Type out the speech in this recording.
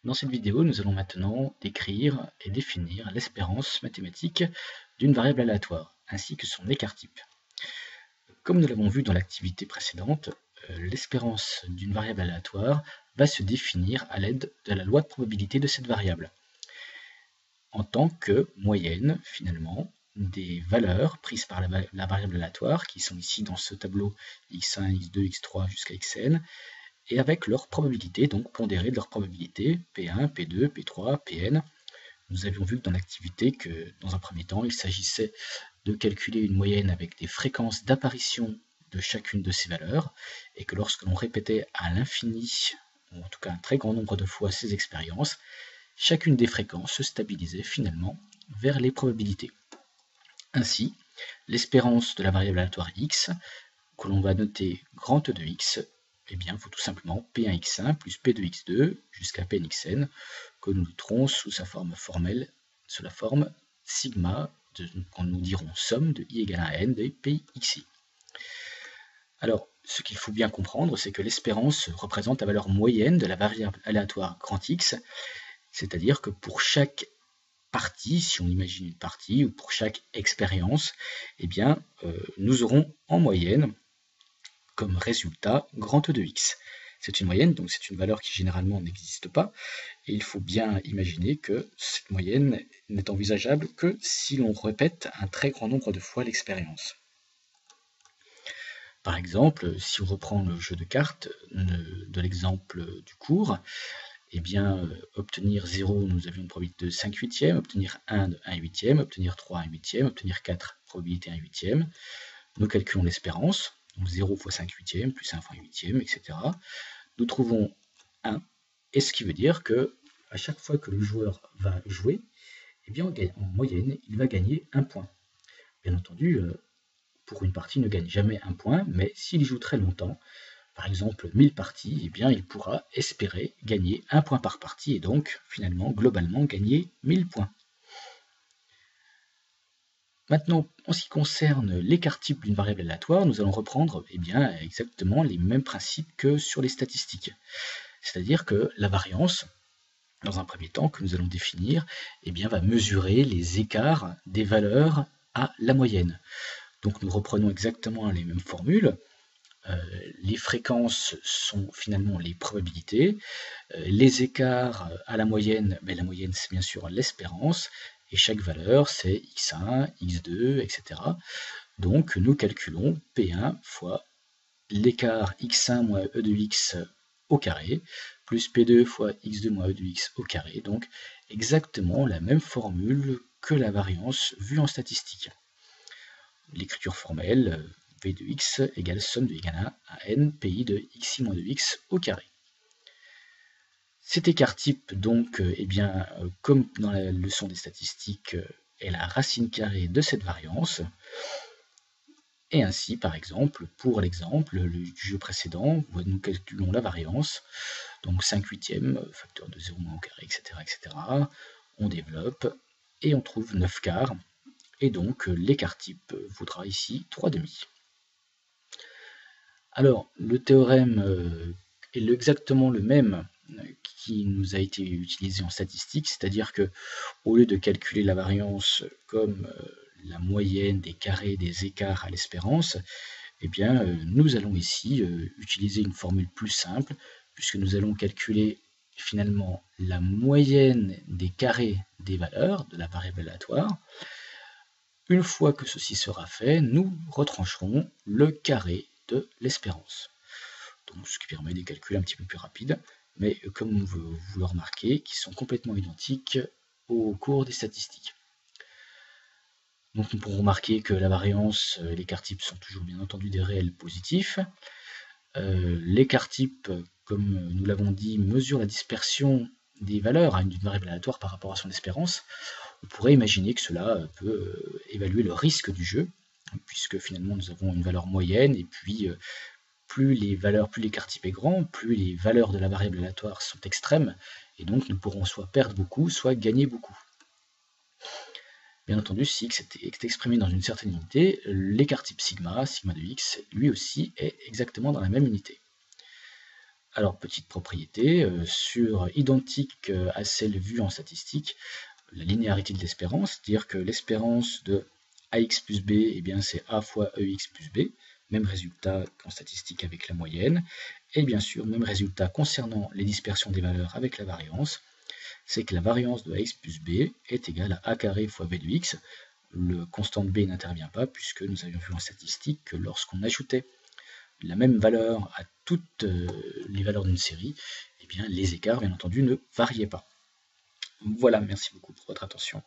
Dans cette vidéo, nous allons maintenant décrire et définir l'espérance mathématique d'une variable aléatoire, ainsi que son écart-type. Comme nous l'avons vu dans l'activité précédente, l'espérance d'une variable aléatoire va se définir à l'aide de la loi de probabilité de cette variable, en tant que moyenne, finalement, des valeurs prises par la variable aléatoire, qui sont ici dans ce tableau x1, x2, x3 jusqu'à xn, et avec leur probabilité, donc pondérée de leur probabilité, P1, P2, P3, Pn. Nous avions vu dans l'activité que, dans un premier temps, il s'agissait de calculer une moyenne avec des fréquences d'apparition de chacune de ces valeurs, et que lorsque l'on répétait à l'infini, ou en tout cas un très grand nombre de fois ces expériences, chacune des fréquences se stabilisait finalement vers les probabilités. Ainsi, l'espérance de la variable aléatoire x, que l'on va noter grand E de x, eh bien, il faut tout simplement P1x1 plus P2x2 jusqu'à Pnxn, que nous noterons sous sa forme formelle, sous la forme sigma, quand nous dirons somme de i égale à n de Pxi. Alors, ce qu'il faut bien comprendre, c'est que l'espérance représente la valeur moyenne de la variable aléatoire grand X, c'est-à-dire que pour chaque partie, si on imagine une partie, ou pour chaque expérience, eh bien, nous aurons en moyenne comme résultat grand E de x. C'est une moyenne, donc c'est une valeur qui généralement n'existe pas, et il faut bien imaginer que cette moyenne n'est envisageable que si l'on répète un très grand nombre de fois l'expérience. Par exemple, si on reprend le jeu de cartes de l'exemple du cours, eh bien, obtenir 0, nous avions une probabilité de 5 huitièmes, obtenir 1 de 1 huitième, obtenir 3 1 huitième, obtenir 4, probabilité 1 huitième. Nous calculons l'espérance, donc 0 fois 5 huitièmes, plus 1 fois 1 huitième, etc. Nous trouvons 1, et ce qui veut dire que à chaque fois que le joueur va jouer, eh bien, en moyenne, il va gagner 1 point. Bien entendu, pour une partie, il ne gagne jamais 1 point, mais s'il joue très longtemps, par exemple 1000 parties, eh bien, il pourra espérer gagner 1 point par partie, et donc, finalement, globalement, gagner 1000 points. Maintenant, en ce qui concerne l'écart-type d'une variable aléatoire, nous allons reprendre exactement les mêmes principes que sur les statistiques. C'est-à-dire que la variance, dans un premier temps, que nous allons définir, va mesurer les écarts des valeurs à la moyenne. Donc nous reprenons exactement les mêmes formules. Les fréquences sont finalement les probabilités. Les écarts à la moyenne c'est bien sûr l'espérance. Et chaque valeur, c'est x1, x2, etc. Donc nous calculons P1 fois l'écart x1 moins e de x au carré, plus P2 fois x2 moins e de x au carré, donc exactement la même formule que la variance vue en statistique. L'écriture formelle, V de x égale somme de égale à n pi de xi moins de x au carré. Cet écart-type, donc, comme dans la leçon des statistiques, est la racine carrée de cette variance. Et ainsi, par exemple, pour l'exemple du jeu précédent, nous calculons la variance, donc 5 huitièmes, facteur de 0 moins au carré, etc. On développe et on trouve 9 quarts. Et donc, l'écart-type vaudra ici 3 demi. Alors, le théorème est exactement le même qui nous a été utilisé en statistique, c'est-à-dire que au lieu de calculer la variance comme la moyenne des carrés des écarts à l'espérance, nous allons ici utiliser une formule plus simple, puisque nous allons calculer finalement la moyenne des carrés des valeurs de la variable aléatoire. Une fois que ceci sera fait, nous retrancherons le carré de l'espérance. Donc, ce qui permet des calculs un petit peu plus rapides, mais comme vous le remarquez, qui sont complètement identiques au cours des statistiques. Donc nous pourrons remarquer que la variance et l'écart-type sont toujours bien entendu des réels positifs. L'écart-type, comme nous l'avons dit, mesure la dispersion des valeurs d'une variable aléatoire par rapport à son espérance. On pourrait imaginer que cela peut évaluer le risque du jeu, puisque finalement nous avons une valeur moyenne, et puis plus l'écart-type est grand, plus les valeurs de la variable aléatoire sont extrêmes, et donc nous pourrons soit perdre beaucoup, soit gagner beaucoup. Bien entendu, si x est exprimé dans une certaine unité, l'écart-type sigma de x, lui aussi, est exactement dans la même unité. Alors, petite propriété, sur identique à celle vue en statistique, la linéarité de l'espérance, c'est-à-dire que l'espérance de AX plus B, eh bien c'est A fois EX plus B, même résultat qu'en statistique avec la moyenne, et bien sûr, même résultat concernant les dispersions des valeurs avec la variance, c'est que la variance de AX plus B est égale à A carré fois B de X. Le constant de B n'intervient pas, puisque nous avions vu en statistique que lorsqu'on ajoutait la même valeur à toutes les valeurs d'une série, eh bien les écarts, bien entendu, ne variaient pas. Voilà, merci beaucoup pour votre attention.